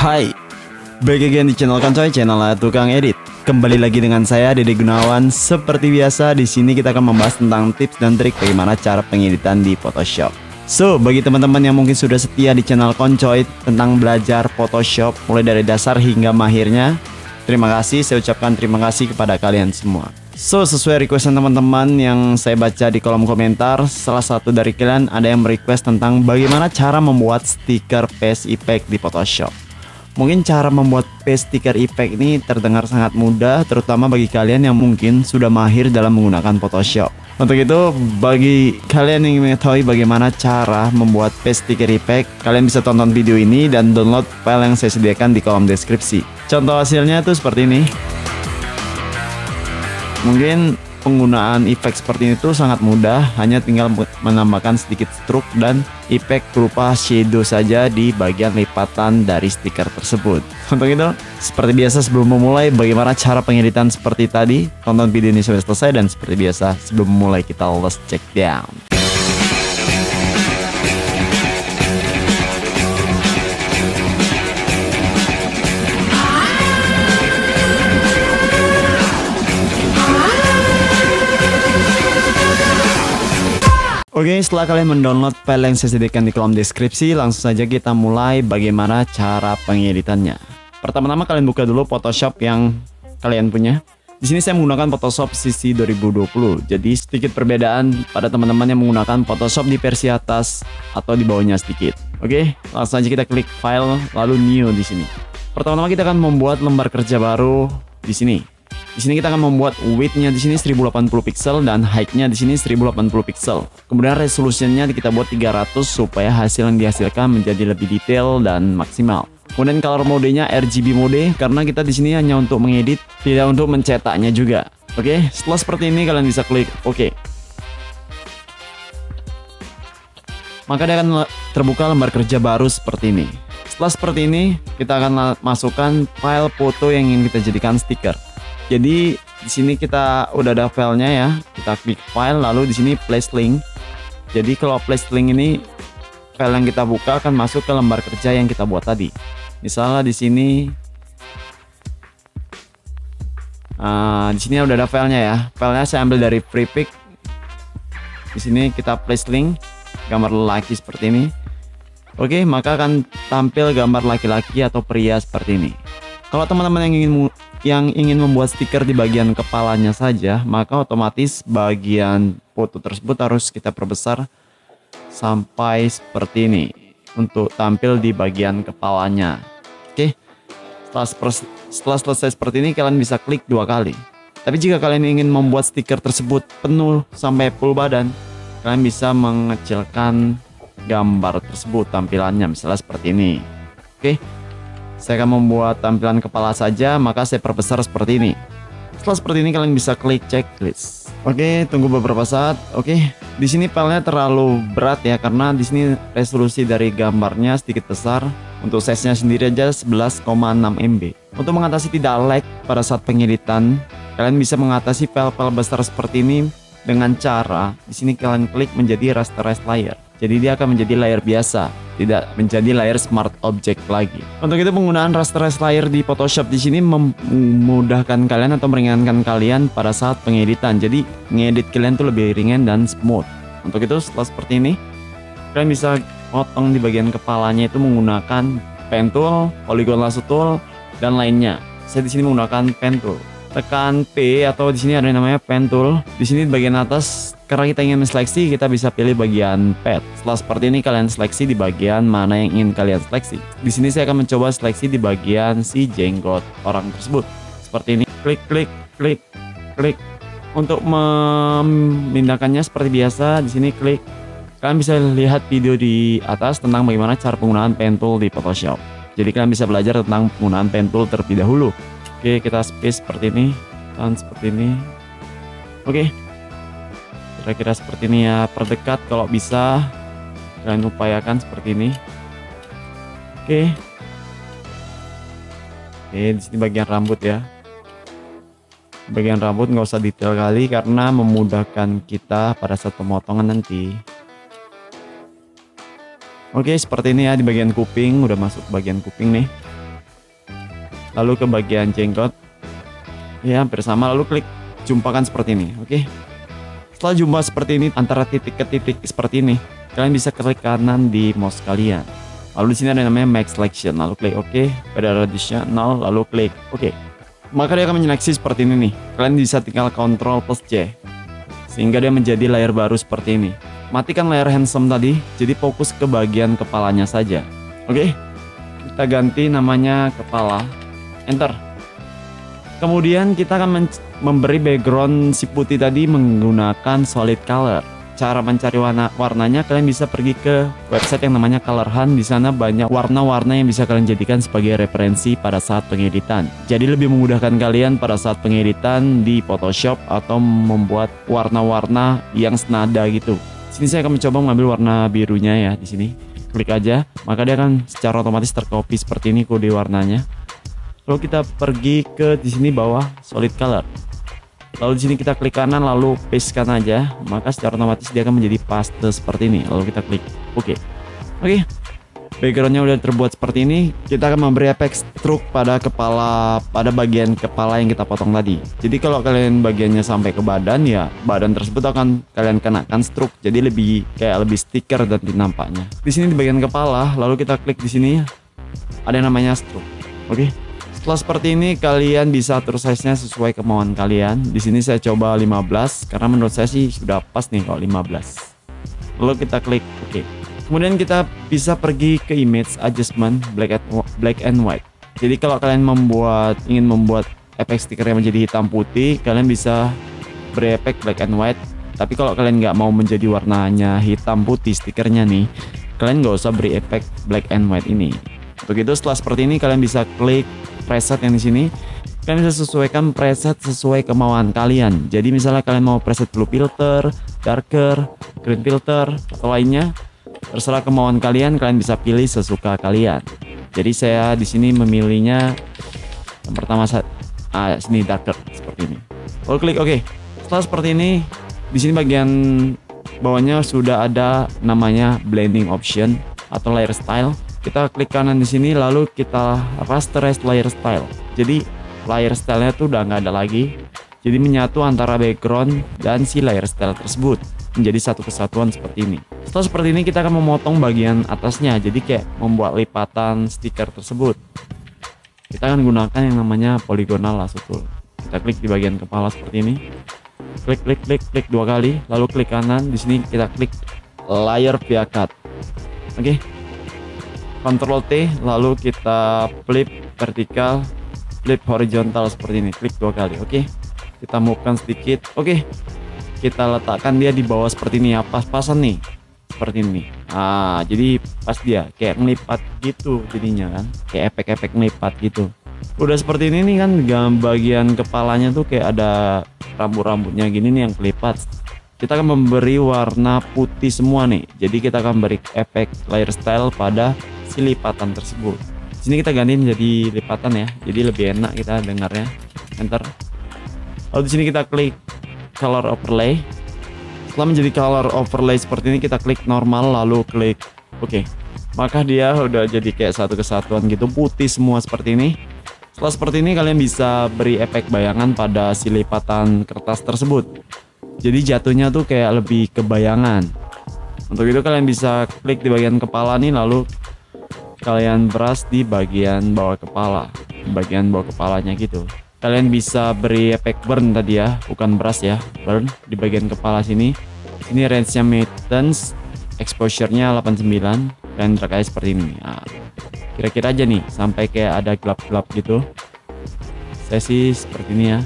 Hai, back again di channel Koncoy, channel tukang edit. Kembali lagi dengan saya Dede Gunawan. Seperti biasa, di sini kita akan membahas tentang tips dan trik bagaimana cara pengeditan di Photoshop. So, bagi teman-teman yang mungkin sudah setia di channel Koncoy tentang belajar Photoshop mulai dari dasar hingga mahirnya, terima kasih, saya ucapkan terima kasih kepada kalian semua. So, sesuai requestan teman-teman yang saya baca di kolom komentar, salah satu dari kalian ada yang merequest tentang bagaimana cara membuat stiker face effect di Photoshop. Mungkin cara membuat face sticker effect ini terdengar sangat mudah, terutama bagi kalian yang mungkin sudah mahir dalam menggunakan Photoshop. Untuk itu, bagi kalian yang ingin mengetahui bagaimana cara membuat face sticker effect, kalian bisa tonton video ini dan download file yang saya sediakan di kolom deskripsi. Contoh hasilnya tuh seperti ini. Mungkin penggunaan efek seperti itu sangat mudah, hanya tinggal menambahkan sedikit stroke dan efek berupa shadow saja di bagian lipatan dari stiker tersebut. Untuk itu, seperti biasa sebelum memulai bagaimana cara pengeditan seperti tadi, tonton video ini sampai selesai, dan seperti biasa sebelum memulai kita let's check down. Oke, setelah kalian mendownload file yang saya sediakan di kolom deskripsi, langsung saja kita mulai bagaimana cara pengeditannya. Pertama-tama kalian buka dulu Photoshop yang kalian punya. Di sini saya menggunakan Photoshop CC 2020. Jadi sedikit perbedaan pada teman-teman yang menggunakan Photoshop di versi atas atau di bawahnya sedikit. Oke, langsung saja kita klik file lalu new di sini. Pertama-tama kita akan membuat lembar kerja baru di sini. Di sini kita akan membuat width-nya di sini 1080 pixel dan height-nya di sini 1080 pixel. Kemudian resolution-nya kita buat 300 supaya hasil yang dihasilkan menjadi lebih detail dan maksimal. Kemudian color mode-nya RGB mode karena kita di sini hanya untuk mengedit, tidak untuk mencetaknya juga. Oke, setelah seperti ini kalian bisa klik OK. Maka dia akan terbuka lembar kerja baru seperti ini. Setelah seperti ini, kita akan masukkan file foto yang ingin kita jadikan stiker. Jadi di sini kita udah ada filenya ya. Kita klik file lalu di sini place link. Jadi kalau place link ini file yang kita buka akan masuk ke lembar kerja yang kita buat tadi. Misalnya di sini udah ada filenya ya. Filenya saya ambil dari free pick. Di sini kita place link gambar laki seperti ini. Oke, maka akan tampil gambar laki-laki atau pria seperti ini. Kalau teman-teman yang ingin membuat stiker di bagian kepalanya saja, maka otomatis bagian foto tersebut harus kita perbesar sampai seperti ini untuk tampil di bagian kepalanya. Oke, setelah selesai seperti ini kalian bisa klik 2 kali. Tapi jika kalian ingin membuat stiker tersebut penuh sampai full badan, kalian bisa mengecilkan gambar tersebut tampilannya, misalnya seperti ini. Oke, saya akan membuat tampilan kepala saja, maka saya perbesar seperti ini. Setelah seperti ini kalian bisa klik checklist. Oke, tunggu beberapa saat. Oke, di sini filenya terlalu berat ya karena di sini resolusi dari gambarnya sedikit besar. Untuk size-nya sendiri aja 11,6 MB. Untuk mengatasi tidak lag pada saat pengeditan, kalian bisa mengatasi file-file besar seperti ini dengan cara di sini kalian klik menjadi rasterized layer. Jadi dia akan menjadi layer biasa, tidak menjadi layer smart object lagi. Untuk itu penggunaan rasterized layer di Photoshop di sini memudahkan kalian atau meringankan kalian pada saat pengeditan. Jadi ngedit kalian tuh lebih ringan dan smooth. Untuk itu setelah seperti ini, kalian bisa potong di bagian kepalanya itu menggunakan pen tool, polygon lasso tool, dan lainnya. Saya di sini menggunakan pen tool. Tekan P atau di sini ada yang namanya pen tool. Di sini di bagian atas karena kita ingin seleksi, kita bisa pilih bagian pad. Setelah seperti ini kalian seleksi di bagian mana yang ingin kalian seleksi. Di sini saya akan mencoba seleksi di bagian si jenggot orang tersebut. Seperti ini, klik klik klik klik. Untuk memindahkannya seperti biasa di sini klik. Kalian bisa lihat video di atas tentang bagaimana cara penggunaan pen tool di Photoshop. Jadi kalian bisa belajar tentang penggunaan pen tool terlebih dahulu. Oke, kita space seperti ini dan seperti ini. Oke, kira-kira seperti ini ya, perdekat kalau bisa kalian upayakan seperti ini. Oke, di sini bagian rambut ya. Bagian rambut nggak usah detail kali karena memudahkan kita pada saat pemotongan nanti. Oke, seperti ini ya di bagian kuping, udah masuk bagian kuping nih. lalu ke bagian jenggot. Ya, hampir sama, lalu klik jumpakan seperti ini. Oke. Setelah jumpa seperti ini antara titik ke titik seperti ini, kalian bisa klik kanan di mouse kalian. Lalu di sini ada namanya Make Selection, lalu klik OK. Pada radiusnya 0, lalu klik OK. Maka dia akan menyeleksi seperti ini nih. Kalian bisa tinggal Ctrl plus C sehingga dia menjadi layar baru seperti ini. Matikan layar handsome tadi, jadi fokus ke bagian kepalanya saja. Oke. Kita ganti namanya kepala. Enter. Kemudian kita akan memberi background si putih tadi menggunakan solid color. Cara mencari warnanya, kalian bisa pergi ke website yang namanya Color Hunt. Di sana banyak warna-warna yang bisa kalian jadikan sebagai referensi pada saat pengeditan. Jadi lebih memudahkan kalian pada saat pengeditan di Photoshop atau membuat warna-warna yang senada gitu. Sini saya akan mencoba mengambil warna birunya ya di sini. Klik aja, maka dia akan secara otomatis tercopy seperti ini kode warnanya. Lalu kita pergi ke di sini bawah solid color. Lalu di sini kita klik kanan lalu pastekan aja, maka secara otomatis dia akan menjadi paste seperti ini. Lalu kita klik OK. Oke. Backgroundnya udah terbuat seperti ini. Kita akan memberi efek stroke pada kepala, pada bagian kepala yang kita potong tadi. Jadi kalau kalian bagiannya sampai ke badan, ya badan tersebut akan kalian kenakan stroke. Jadi lebih kayak lebih stiker dan nampaknya. Di sini di bagian kepala, lalu kita klik di sini ada yang namanya stroke. Oke. Setelah seperti ini kalian bisa atur size-nya sesuai kemauan kalian. Di sini saya coba 15 karena menurut saya sih sudah pas nih kalau 15. Lalu kita klik OK. Kemudian kita bisa pergi ke image adjustment black and white. Jadi kalau kalian ingin membuat efek stiker yang menjadi hitam putih, kalian bisa beri efek black and white. Tapi kalau kalian nggak mau menjadi warnanya hitam putih stikernya nih, kalian nggak usah beri efek black and white ini. Begitu setelah seperti ini kalian bisa klik preset yang di sini. Kalian bisa sesuaikan preset sesuai kemauan kalian. Jadi misalnya kalian mau preset blue filter, darker, green filter, atau lainnya, terserah kemauan kalian. Kalian bisa pilih sesuka kalian. Jadi saya di sini memilihnya yang pertama sini darker seperti ini. Lalu klik OK. Setelah seperti ini, di sini bagian bawahnya sudah ada namanya blending option atau layer style. Kita klik kanan di sini lalu kita rasterize layer style. Jadi layer stylenya tuh udah nggak ada lagi. Jadi menyatu antara background dan si layer style tersebut menjadi satu kesatuan seperti ini. Setelah seperti ini kita akan memotong bagian atasnya. Jadi kayak membuat lipatan stiker tersebut. Kita akan gunakan yang namanya polygonal lasso tool. Kita klik di bagian kepala seperti ini. Klik 2 kali, lalu klik kanan. Di sini kita klik layer via cut. Oke. Ctrl T, lalu kita flip vertikal, flip horizontal seperti ini. Klik 2 kali. Oke. Kita move-kan sedikit. Oke. Kita letakkan dia di bawah seperti ini ya, pas-pasan nih. Seperti ini. Nah, jadi pas dia kayak ngelipat gitu jadinya kan. Kayak efek-efek ngelipat gitu. Udah seperti ini nih kan, bagian kepalanya tuh kayak ada rambut-rambutnya gini nih yang kelipat. Kita akan memberi warna putih semua nih. Jadi kita akan beri efek layer style pada si lipatan tersebut. Sini kita ganti menjadi lipatan ya. Jadi lebih enak kita dengarnya. Enter. Lalu di sini kita klik color overlay. Setelah menjadi color overlay seperti ini kita klik normal lalu klik OK. Maka dia udah jadi kayak satu kesatuan gitu putih semua seperti ini. Setelah seperti ini kalian bisa beri efek bayangan pada si lipatan kertas tersebut. Jadi jatuhnya tuh kayak lebih ke bayangan. Untuk itu kalian bisa klik di bagian kepala nih lalu kalian brush di bagian bawah kepala, bagian bawah kepalanya gitu. Kalian bisa beri efek burn tadi ya, bukan brush ya, burn di bagian kepala sini. Ini range-nya maintenance, exposure-nya 89. Kalian drag aja seperti ini. Nah, kira-kira aja nih sampai kayak ada gelap-gelap gitu. Saya sih seperti ini ya.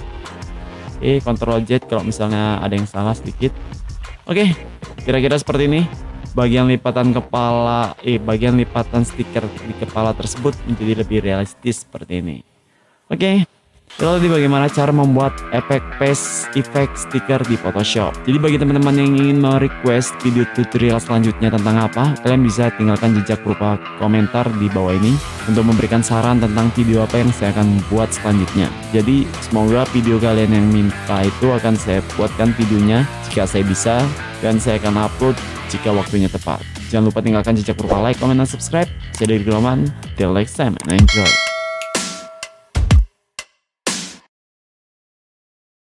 Ctrl Z kalau misalnya ada yang salah sedikit. Oke, kira-kira seperti ini. Bagian lipatan kepala, bagian lipatan stiker di kepala tersebut menjadi lebih realistis seperti ini. Oke. Lalu bagaimana cara membuat efek face effect stiker di Photoshop. Jadi bagi teman-teman yang ingin merequest video tutorial selanjutnya tentang apa, kalian bisa tinggalkan jejak berupa komentar di bawah ini untuk memberikan saran tentang video apa yang saya akan buat selanjutnya. Jadi semoga video kalian yang minta itu akan saya buatkan videonya jika saya bisa, dan saya akan upload jika waktunya tepat. Jangan lupa tinggalkan jejak berupa like, comment, dan subscribe. Saya dari Groman, till next time and enjoy.